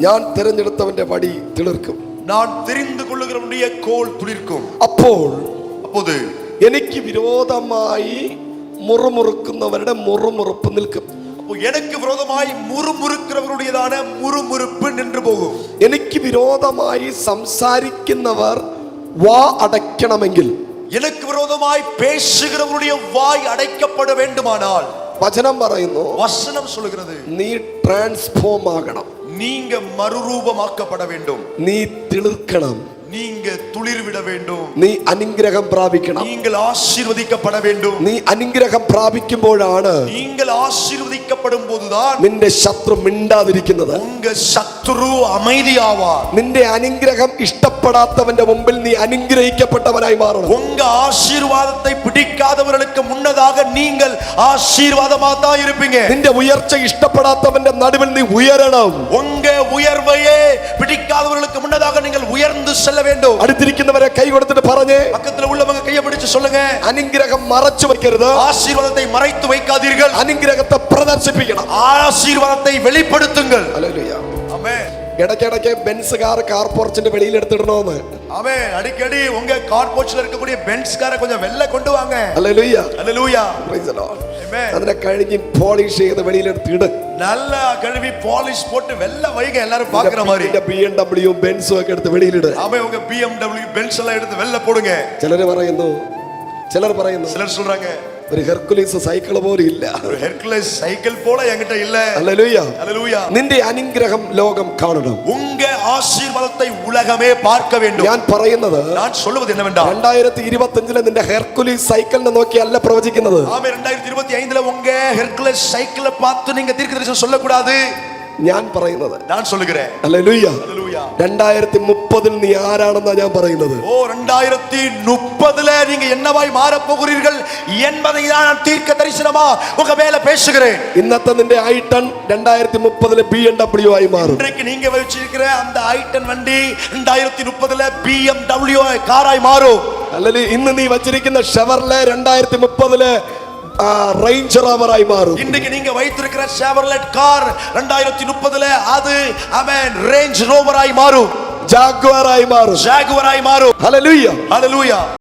ഞാൻ തിരഞ്ഞെടുത്തവന്റെ വടി തിളിർക്കും. நான் தெரிந்து கொள்ளுகிறவனுடைய கோல் துளிர்க்கும். அப்போது എനിക്ക് വിരോധമായി മുറുമുറുക്കുന്നവരുടെ മുറുമുറുപ്പ് നിൽക്കും. எனக்கு விரோதமாய் முறுமுறுக்கிறவருடையதான முறுமுறுப்பு நின்று போகும். എനിക്ക് വിരോധമായി സംസാരിക്കുന്നവർ വാ അടയ്ക്കണമെങ്കിൽ, எனக்கு விரோதமாய் பேசுகிறவருடைய வாய் அடைக்கப்பட வேண்டுமானால், വചനം പറയുന്നു, வசனம் சொல்கிறது, നീ ട്രാൻസ്ഫോം ആകണം, நீங்க மறுரூபமாக்கப்பட வேண்டும், നീ തിളിർക്കണം, நீங்க துளிர்விட வேண்டும், നീ അനുഗ്രഹം പ്രാപിക്കണം. நீங்கள் ஆசீர்வதிக்கப்பட வேண்டும். നീ അനുഗ്രഹം പ്രാപിക്കുമ്പോഴാണ് நீங்கள் ஆசீர்வதிக்கப்படும் போதுதான் നിന്റെ ശത്രു മിണ്ടാതിരിക്കുന്നത്. உங்க சத்துரு அமைதியாவார். നിന്റെ അനുഗ്രഹം ഇഷ്ടപ്പെടാത്തവന്റെ മുമ്പിൽ നീ അനുഗ്രഹിക്കപ്പെട്ടവനായി മാറണം. உங்க ஆசீர்வாதத்தை பிடிக்காதவர்களுக்கு முன்னதாக நீங்கள் ஆசீர்வாதமா தான் இருப்பீங்க. നിന്റെ ഉയർച്ച ഇഷ്ടപ്പെടാത്തവന്റെ നടുവിൽ നീ ഉയരണം. உங்க உயர்வையே பிடிக்காதவர்களுக்கு முன்னதாக நீங்கள் உயர்ந்து செல்ல வேண்டும். അടുത്തിരിക്കുന്നവരെ കൈ കൊടുത്തിട്ട് പറഞ്ഞേ, பக்கத்துல உள்ளவங்க கையை பிடிச்சு சொல்லுங்க, അനുഗ്രഹം മറച്ചു വെക്കരുത്, ஆசீர்வாதத்தை மறைத்து வைக்காதீர்கள், അനുഗ്രഹത്തെ പ്രദർശിപ്പിക്കണം, ஆசீர்வாதத்தை வெளிப்படுத்துங்கள். ഹല്ലേലൂയ. ஆமென். ഇടയ്ക്കിടയ്ക്ക് ബെൻസ് കാർ പോർച്ചിന്റെ വെളിയിൽ എടുത്തിടണോന്ന്. ஆமென். அடிக்கடி உங்க கார் போர்ச்ல இருக்கக்கூடிய பென்ஸ் காரை கொஞ்சம் வெளில கொண்டு வாங்க. Hallelujah. Hallelujah. Praise the Lord. Amen. അതിനെ കഴുകി പോളിഷ് ചെയ്ത് വെളിയിൽ എടുത്തിട്. நல்லா கழுவி பாலிஷ் போட்டு வெள்ள வைங்க, எல்லாரும் பாக்குற மாதிரி. BMW ബെൻസും ഒക്കെ എടുത്ത് വെളിയിലിട്. ஆமென். உங்க BMW பென்ஸ் எல்லாம் எடுத்து வெள்ள போடுங்க. ചിലർ പറയുന്നു சிலர் சொல்றாங்க, ഒരു ഹെർക്കുലീസ് സൈക്കിൾ പോലും ഇല്ല. ஒரு ஹெர்குலஸ் சைக்கிள் போல என்கிட்ட இல்ல. ഹല്ലേലൂയ. ஹல்லேலூயா. നിന്റെ അനുഗ്രഹം ലോകം കാണണം. உங்க ஆசீர்வாதத்தை உலகமே பார்க்க வேண்டும். ഞാൻ പറയുന്നത്, நான் சொல்லுவது என்னவென்றால், 2025 നിന്റെ ഹെർക്കുലീസ് സൈക്കിളിനെ നോക്കിയല്ല പ്രവചിക്കുന്നത്. ஆமென். 2025 உங்க ஹெர்குலஸ் சைக்கிளை பார்த்து நீங்க தீர்க்கதரிசனம் சொல்லக்கூடாது. ഞാൻ പറയുന്നത്, நான் சொல்லுகிறேன். ഹല്ലേലൂയ. ஹல்லேலூயா. 2030 നീ ആരാണെന്നാ ഞാൻ പറയുന്നത്. 2030 நீங்க என்னவாய் மாறப் போகிறீர்கள் என்பதை நான் தீர்க்க தரிசனமா உங்க மேல பேசுகிறேன். ഇന്നത്തെ നിന്റെ i10 2030 BMW ആയി മാറും. இன்றைக்கு நீங்க வச்சிருக்கிற அந்த i10 வண்டி 2030 BMW காராய் மாறும். അല്ലെങ്കിൽ ഇന്ന് നീ വച്ചിരിക്കുന്ന ഷെവർലെ 2030 റേഞ്ച് റോവറായി മാറും. இன்னைக்கு நீங்க வைத்திருக்கிற ஷெவர்லெட் கார் 2030 அது ஆமென் ரேஞ்ச் ரோவராய் மாறும், ജാഗ്വാറായി മാറും. ஜாகுவராய் மாறும். ഹല്ലേലൂയ. ஹல்லேலூயா.